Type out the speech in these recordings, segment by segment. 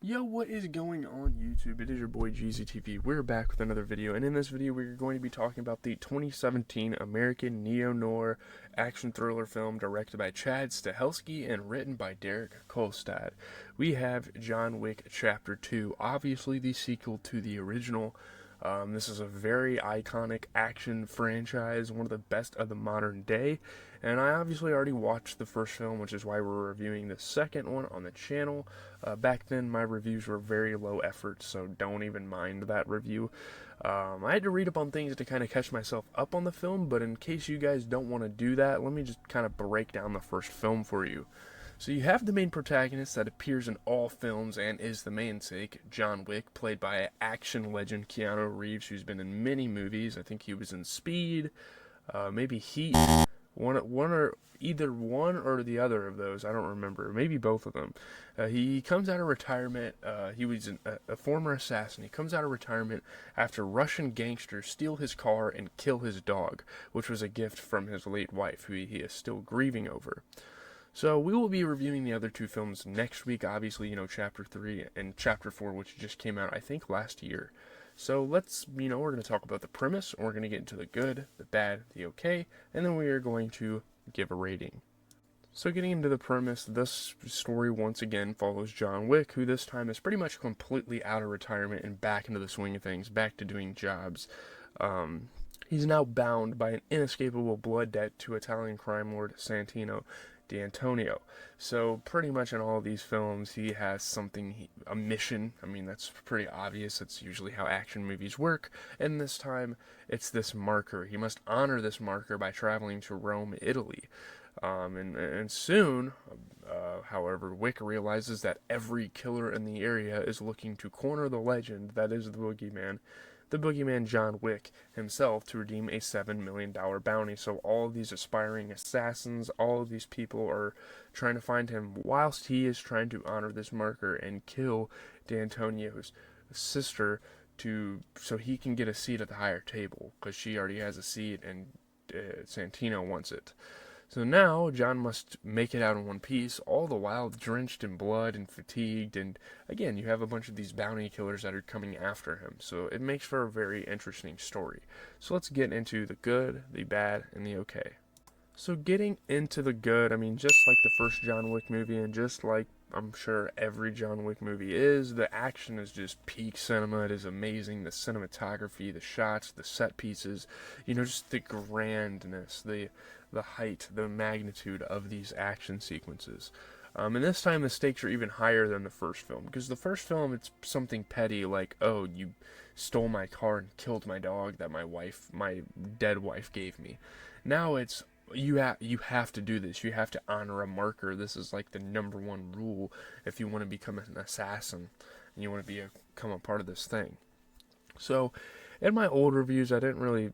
Yo, what is going on YouTube? It is your boy GZTV. We're back with another video, and in this video we're going to be talking about the 2017 American neo-noir action thriller film directed by Chad Stahelski and written by Derek Kolstad. We have John Wick Chapter 2, obviously the sequel to the original. This is a very iconic action franchise, one of the best of the modern day, and I obviously already watched the first film, which is why we're reviewing the second one on the channel. Back then, my reviews were very low effort, so don't even mind that review. I had to read up on things to kind of catch myself up on the film, but in case you guys don't want to do that, let me just kind of break down the first film for you. So you have the main protagonist that appears in all films and is the namesake, John Wick, played by action legend Keanu Reeves, who's been in many movies. I think he was in Speed, maybe Heat, one or either one or the other of those. I don't remember. Maybe both of them. He comes out of retirement. He was a former assassin. He comes out of retirement after Russian gangsters steal his car and kill his dog, which was a gift from his late wife, who he is still grieving over. So we will be reviewing the other two films next week, obviously, Chapter 3 and Chapter 4, which just came out, I think, last year. So let's, we're going to talk about the premise, and we're going to get into the good, the bad, the okay, and then we are going to give a rating. So getting into the premise, this story once again follows John Wick, who this time is pretty much completely out of retirement and back into the swing of things, back to doing jobs. He's now bound by an inescapable blood debt to Italian crime lord Santino D'Antonio. So pretty much in all of these films he has something, a mission. I mean, that's pretty obvious. That's usually how action movies work, and this time it's this marker. He must honor this marker by traveling to Rome, Italy. And soon, however, Wick realizes that every killer in the area is looking to corner the legend that is the boogeyman John Wick himself, to redeem a $7 million bounty. So all of these aspiring assassins, all of these people are trying to find him whilst he is trying to honor this marker and kill D'Antonio's sister so he can get a seat at the higher table, because she already has a seat and Santino wants it. So now John must make it out in one piece, all the while drenched in blood and fatigued, and again, you have a bunch of these bounty killers that are coming after him, so it makes for a very interesting story. So let's get into the good, the bad, and the okay. So getting into the good, I mean, just like the first John Wick movie, and just like I'm sure every John Wick movie is, the action is just peak cinema. It is amazing. The cinematography, the shots, the set pieces, just the grandness, the height, the magnitude of these action sequences. And this time the stakes are even higher than the first film, because the first film, it's something petty like, oh, you stole my car and killed my dog that my dead wife gave me. Now it's, you have to do this. You have to honor a marker. This is like the number one rule if you want to become an assassin and you want to become a part of this thing. So in my old reviews, I didn't really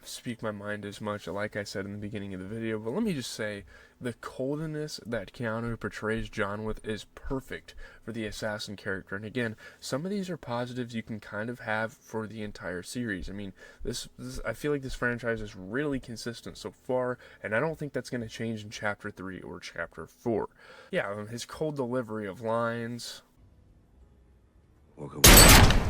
speak my mind as much, like I said in the beginning of the video, but let me just say, the coldness that Keanu portrays John with is perfect for the assassin character. And again, some of these are positives you can kind of have for the entire series. I mean, this I feel like this franchise is really consistent so far, and I don't think that's going to change in Chapter 3 or Chapter 4. Yeah, his cold delivery of lines. Walk away.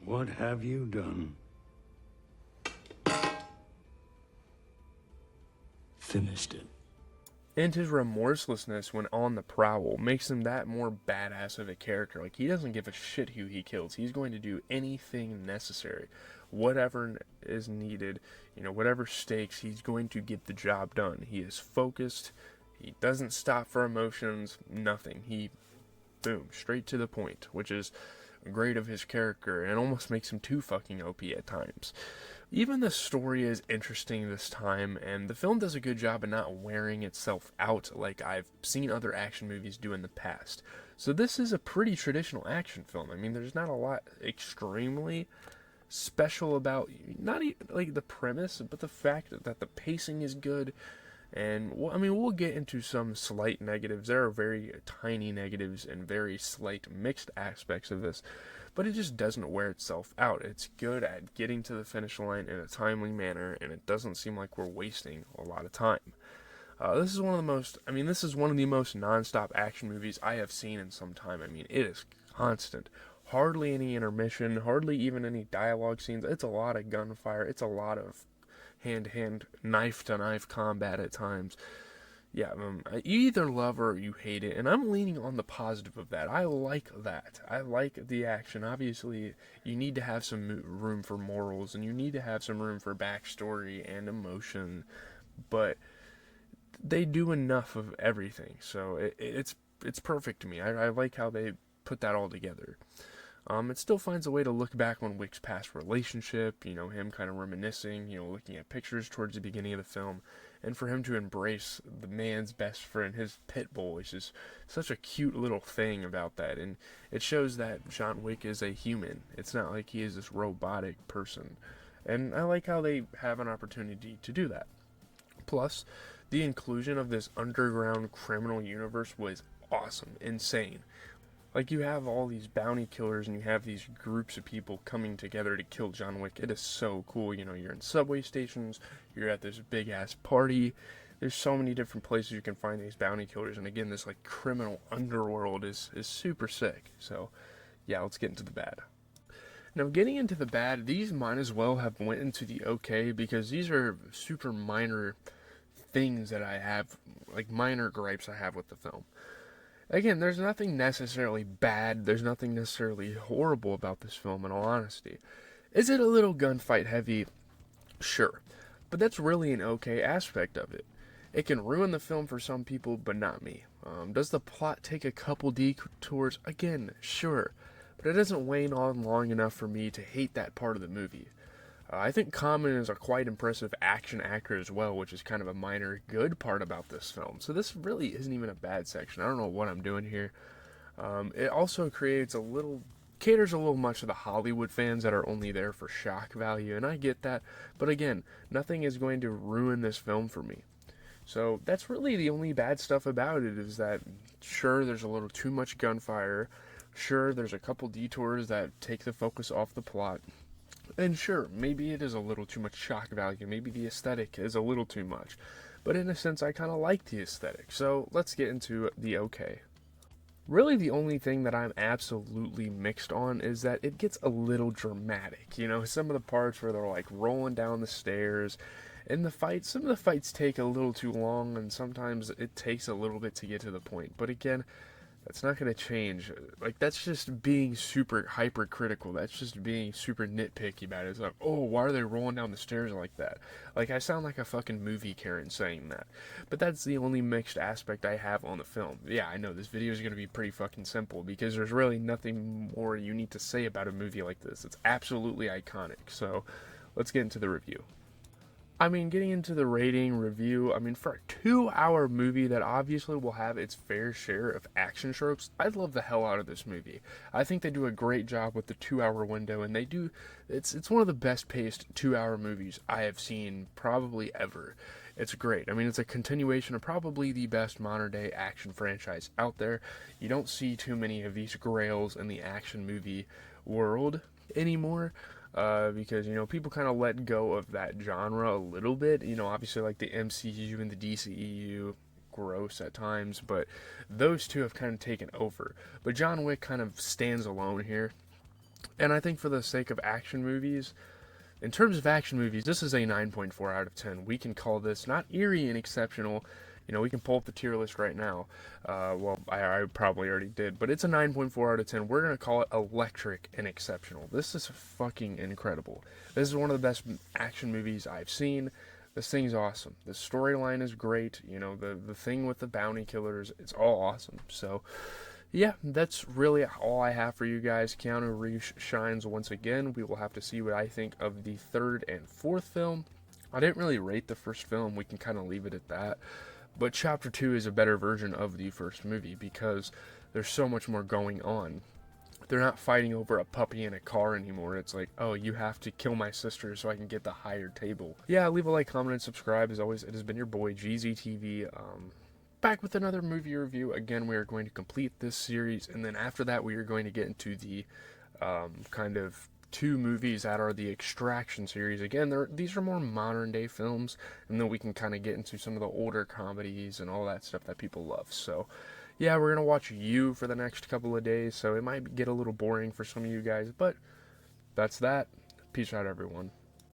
What have you done? Finished it. And his remorselessness when on the prowl makes him that more badass of a character. Like, he doesn't give a shit who he kills. He's going to do anything necessary. Whatever is needed, whatever stakes, he's going to get the job done. He is focused. He doesn't stop for emotions. Nothing. Boom, straight to the point, which is great of his character, and almost makes him too fucking OP at times. Even the story is interesting this time, and the film does a good job of not wearing itself out like I've seen other action movies do in the past. So this is a pretty traditional action film. I mean, there's not a lot extremely special about, not even like the premise, but the fact that the pacing is good. And we'll get into some slight negatives. There are very tiny negatives and very slight mixed aspects of this. but it just doesn't wear itself out. It's good at getting to the finish line in a timely manner, and it doesn't seem like we're wasting a lot of time. This is one of the most, I mean, this is one of the most non-stop action movies I have seen in some time. I mean, it is constant. Hardly any intermission, hardly even any dialogue scenes. It's a lot of gunfire. It's a lot of hand-to-hand, knife-to-knife combat at times. Yeah, you either love or you hate it, and I'm leaning on the positive of that. I like that. I like the action. Obviously, you need to have some room for morals, and you need to have some room for backstory and emotion, but they do enough of everything, so it's perfect to me. I like how they put that all together. It still finds a way to look back on Wick's past relationship, him kind of reminiscing, looking at pictures towards the beginning of the film, and for him to embrace the man's best friend, his pit bull, which is such a cute little thing about that, and it shows that John Wick is a human. It's not like he is this robotic person, and I like how they have an opportunity to do that. Plus, the inclusion of this underground criminal universe was awesome, insane. Like, you have all these bounty killers and you have these groups of people coming together to kill John Wick. It is so cool. You're in subway stations, you're at this big ass party. There's so many different places you can find these bounty killers. And again, this like criminal underworld is super sick. So, yeah, let's get into the bad. Now, getting into the bad, these might as well have went into the okay because these are super minor things that I have, like minor gripes I have with the film. Again, there's nothing necessarily bad, there's nothing necessarily horrible about this film, in all honesty. Is it a little gunfight heavy? Sure. But that's really an okay aspect of it. It can ruin the film for some people, but not me. Does the plot take a couple detours? Again, sure. But it doesn't wane on long enough for me to hate that part of the movie. I think Common is a quite impressive action actor as well, which is kind of a minor good part about this film. So this really isn't even a bad section. I don't know what I'm doing here. It also caters a little much to the Hollywood fans that are only there for shock value, and I get that. But again, nothing is going to ruin this film for me. So that's really the only bad stuff about it, is that sure, there's a little too much gunfire. Sure, there's a couple detours that take the focus off the plot. And sure, maybe it is a little too much shock value, maybe the aesthetic is a little too much, but in a sense I kind of like the aesthetic, so let's get into the okay. Really the only thing that I'm absolutely mixed on is that it gets a little dramatic, some of the parts where they're like rolling down the stairs, and some of the fights take a little too long, and sometimes it takes a little bit to get to the point, but again, that's not going to change. Like, that's just being super hypercritical. That's just being super nitpicky about it. It's like, oh, why are they rolling down the stairs like that? Like, I sound like a fucking movie Karen saying that. But that's the only mixed aspect I have on the film. Yeah, I know this video is going to be pretty fucking simple because there's really nothing more you need to say about a movie like this. It's absolutely iconic. So, let's get into the review. Getting into the rating review, for a 2-hour movie that obviously will have its fair share of action tropes, I love the hell out of this movie. I think they do a great job with the 2-hour window, and it's one of the best paced 2-hour movies I have seen probably ever. It's great. It's a continuation of probably the best modern day action franchise out there. You don't see too many of these grails in the action movie world anymore. Because, people kind of let go of that genre a little bit. Obviously, like the MCU and the DCEU, gross at times, but those two have kind of taken over. But John Wick kind of stands alone here. And I think for the sake of action movies, in terms of action movies, this is a 9.4 out of 10. We can call this not eerie and exceptional. We can pull up the tier list right now. I probably already did, but it's a 9.4 out of 10. We're going to call it electric and exceptional. This is fucking incredible. This is one of the best action movies I've seen. This thing's awesome. The storyline is great. The thing with the bounty killers, it's all awesome. So, yeah, that's really all I have for you guys. Keanu Reeves shines once again. We will have to see what I think of the third and fourth film. I didn't really rate the first film. We can kind of leave it at that. But Chapter 2 is a better version of the first movie because there's so much more going on. They're not fighting over a puppy in a car anymore. It's like, oh, you have to kill my sister so I can get the higher table. Yeah, leave a like, comment, and subscribe. As always, it has been your boy, GZTV. Back with another movie review. Again, we are going to complete this series, and then after that, we are going to get into the kind of two movies that are the Extraction series. Again, these are more modern day films, and then we can kind of get into some of the older comedies and all that stuff that people love. So, yeah, we're gonna watch You for the next couple of days, so it might get a little boring for some of you guys, but that's that. Peace out, everyone.